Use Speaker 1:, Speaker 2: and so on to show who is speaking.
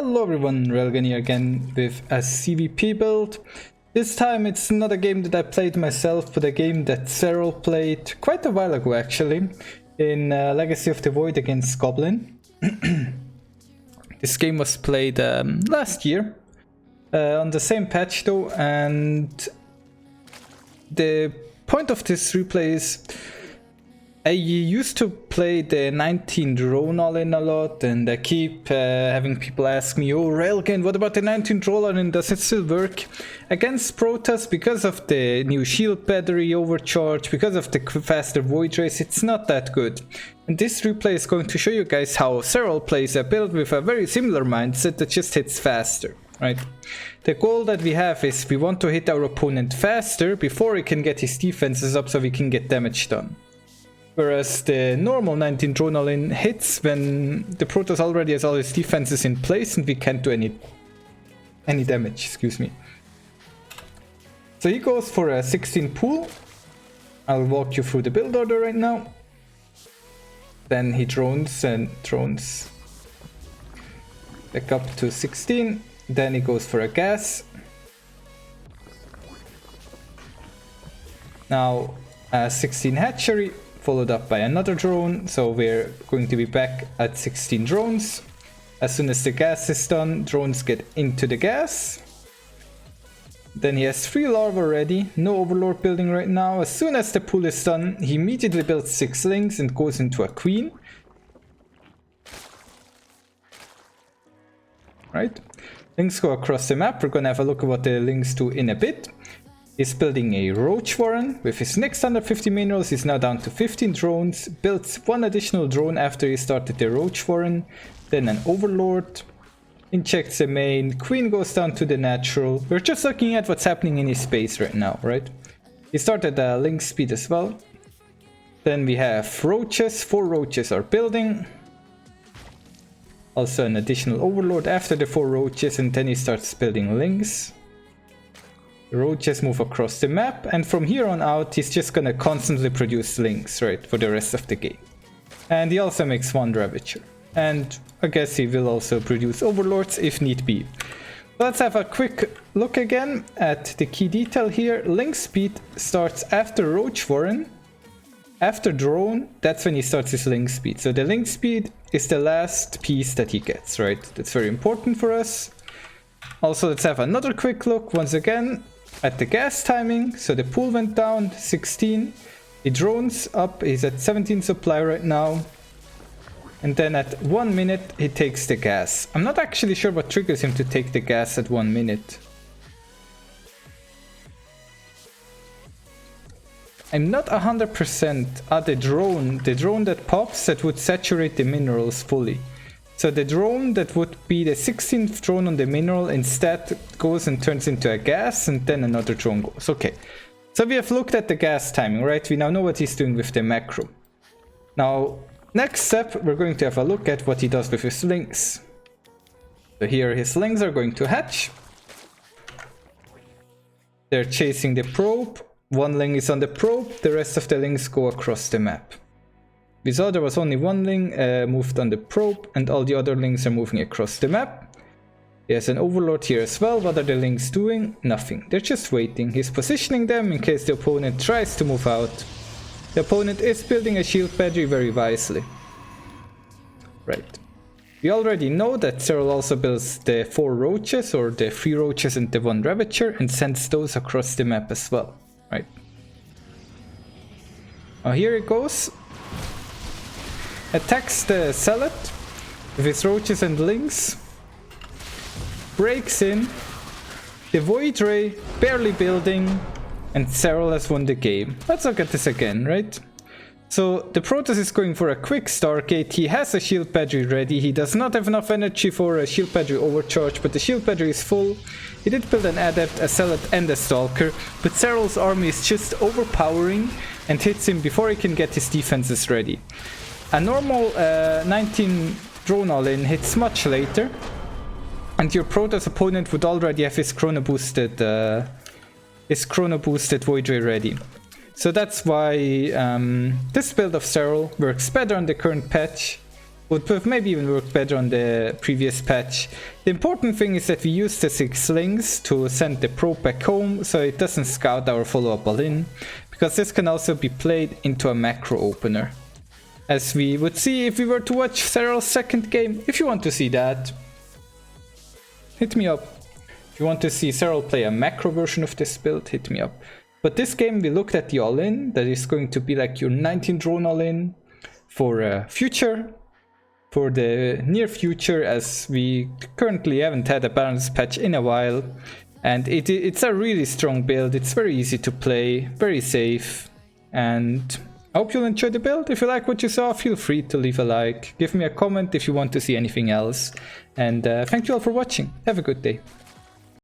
Speaker 1: Hello everyone, Railgan here again with a ZvP build. This time it's not a game that I played myself, but a game that Serral played quite a while ago actually, in Legacy of the Void against Goblin. This game was played last year, on the same patch though, and the point of this replay is I used to play the 19 Drone Allin a lot, and I keep having people ask me, oh Railgan, what about the 19 Drone Allin, does it still work? Against Protoss, because of the new shield battery overcharge, because of the faster void race, it's not that good. And this replay is going to show you guys how Serral plays a build with a very similar mindset that just hits faster, right? The goal that we have is we want to hit our opponent faster before he can get his defenses up so we can get damage done. Whereas the normal 19 Drone Allin hits when the Protoss already has all his defenses in place and we can't do any damage, excuse me. So he goes for a 16 pool. I'll walk you through the build order right now. Then he drones back up to 16. Then he goes for a gas. Now 16 hatchery, followed up by another drone, so we're going to be back at 16 drones. As soon as the gas is done, drones get into the gas. Then he has 3 larvae ready, no overlord building right now. As soon as the pool is done, he immediately builds 6 lings and goes into a queen. Right, lings go across the map. We're gonna have a look at what the lings do in a bit. He's building a roach warren. With his next 150 minerals, he's now down to 15 drones. Built 1 additional drone after he started the roach warren. Then an overlord. Injects the main. Queen goes down to the natural. We're just looking at what's happening in his base right now, right? He started a link speed as well. Then we have roaches. 4 roaches are building. Also an additional overlord after the 4 roaches, and then he starts building lings. Roaches move across the map, and from here on out he's just gonna constantly produce links, right, for the rest of the game. And he also makes 1 Ravager. And I guess he will also produce overlords if need be. Let's have a quick look again at the key detail here. Link speed starts after roach warren. After drone, that's when he starts his link speed. So the link speed is the last piece that he gets, right? That's very important for us. Also, let's have another quick look once again at the gas timing. So the pool went down 16, he drones up, he's at 17 supply right now, and then at 1 minute he takes the gas. I'm not actually sure what triggers him to take the gas at 1 minute. I'm not 100%. The drone that pops, that would saturate the minerals fully. So the drone that would be the 16th drone on the mineral instead goes and turns into a gas, and then another drone goes. Okay, so we have looked at the gas timing, right? We now know what he's doing with the macro. Now, next step, we're going to have a look at what he does with his lings. So here his lings are going to hatch. They're chasing the probe. 1 ling is on the probe, the rest of the lings go across the map. We saw there was only 1 ling moved on the probe, and all the other lings are moving across the map. He has an overlord here as well. What are the lings doing? Nothing. They're just waiting. He's positioning them in case the opponent tries to move out. The opponent is building a shield battery very wisely. Right. We already know that Serral also builds the 4 roaches, or the 3 roaches and the 1 Ravager, and sends those across the map as well. Right. Now here it goes. Attacks the Zealot with his roaches and lings. Breaks in. The Void Ray barely building. And Serral has won the game. Let's look at this again, right? So the Protoss is going for a quick Stargate. He has a shield battery ready. He does not have enough energy for a shield battery overcharge, but the shield battery is full. He did build an Adept, a Zealot and a Stalker, but Serral's army is just overpowering and hits him before he can get his defenses ready. A normal 19 Drone Allin hits much later, and your Protoss opponent would already have his chrono boosted Void Ray ready. So that's why this build of Serral works better on the current patch. would have maybe even worked better on the previous patch. The important thing is that we use the 6 slings to send the probe back home so it doesn't scout our follow-up Allin, because this can also be played into a macro opener. As we would see if we were to watch Serral's second game. If you want to see that, hit me up. If you want to see Serral play a macro version of this build, hit me up. But this game we looked at the Allin, that is going to be like your 19 drone Allin for future. For the near future, as we currently haven't had a balance patch in a while. And it's a really strong build, it's very easy to play, very safe. And I hope you'll enjoy the build. If you like what you saw, feel free to leave a like. Give me a comment if you want to see anything else. And thank you all for watching. Have a good day.